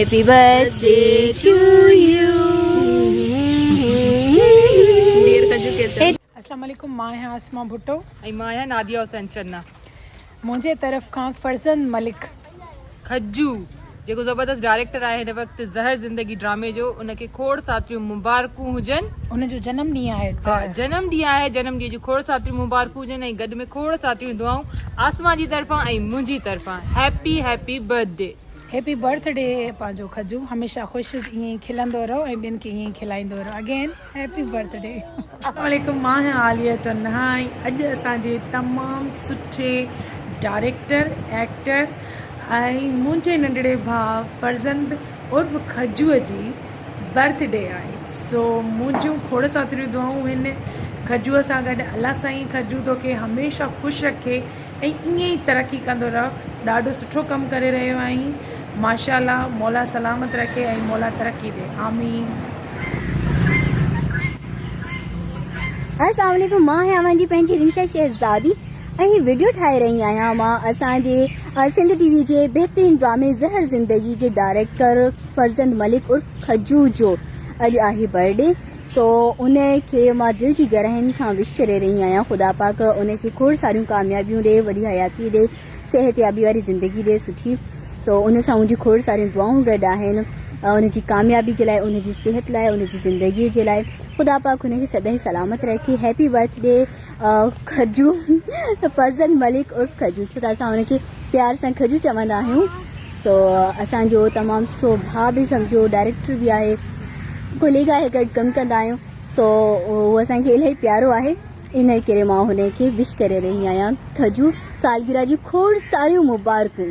Happy birthday to you. अस्सलाम वालेकुम। मां है आसमा भुट्टो ऐं मां आहियां नादिया हुसैन चन्ना। मुंहिंजे तरफ़ खां फरज़ंद मलिक खज्जू जेको ज़बरदस्त डायरेक्टर आहे हिन वक़्तु ज़हर ज़िंदगी ड्रामे जो, उनखे खोड़ साथियूं मुबारकूं हुजनि। उनजो जनम ॾींहुं आहे जनम ॾींहुं आहे, जनम ॾींहं जूं खोड़ साथियूं मुबारकूं हुजनि ऐं गॾु में खोड़ साथियूं दुआऊं आसमा जी तरफ़ां ऐं मुंहिंजी तरफ़ां। Happy happy birthday. Happy birthday पंहिंजो खजू, हमेशह ख़ुशि ईअं ई खिलंदो रहो ऐं ॿियनि खे ईअं ई खिलाईंदो रहो। Again happy birthday. अस्सलाम वालेकुम। मां है आलिया चन्ना। अॼु असांजे तमामु सुठे डायरेक्टर एक्टर ऐं मुंहिंजे नंढड़े भाउ फरज़ंद उर्फ़ खजूअ जी बर्थडे आहे। सो मुंहिंजूं खोड़ साथियूं दुआऊं आहिनि खजूअ सां गॾु। अलाह साईं खजू तोखे हमेशह ख़ुशि रखे ऐं ईअं ई तरक़ी कंदो रहो। ॾाढो सुठो कमु करे रहियो आहीं माशाल्लाह। मौला सलामत रखे ऐं मौला तरक़ी ॾे। आमीन। अस्सलाम वालेकुम। मां है अवां जी पंहिंजी रिंशा शहज़ादी ऐं हीअ वीडियो ठाहे रही आहियां मां असांजे सिंध टीवी जे बहितरीन ड्रामे ज़हर ज़िंदगी जे डायरेक्टर फरज़ंद मलिक उर्फ़ खजू जो अॼु आहे बर्थडे। सो उनखे मां दिलि जी गहराइनि खां विश करे रही आहियां। ख़ुदा पाक उनखे खोड़ सारियूं कामयाबियूं ॾे, वॾी हयाती ॾे, सेहतयाबी वारी ज़िंदगी ॾे सुठी। सो उन सां मुंहिंजी खोड़ सारियूं दुआऊं गॾु आहिनि उनजी कामयाबी जे लाइ, उनजी सिहत लाइ, उनजी ज़िंदगीअ जे लाइ। ख़ुदा पाक उनखे सदाईं सलामत रखे। हैप्पी बर्थडे खजू फरज़ंद मलिक उर्फ़ खजू, छो त असां उनखे प्यार सां खजू चवंदा आहियूं। सो असांजो तमामु सुठो भाउ बि सम्झो, डायरेक्टर बि आहे, कोलीग आहे, गॾु कमु कंदा आहियूं। सो उहो असांखे इलाही प्यारो आहे, इन करे मां हुनखे विश करे रही आहियां। खजू सालगिरह जी खोड़ सारियूं मुबारकूं।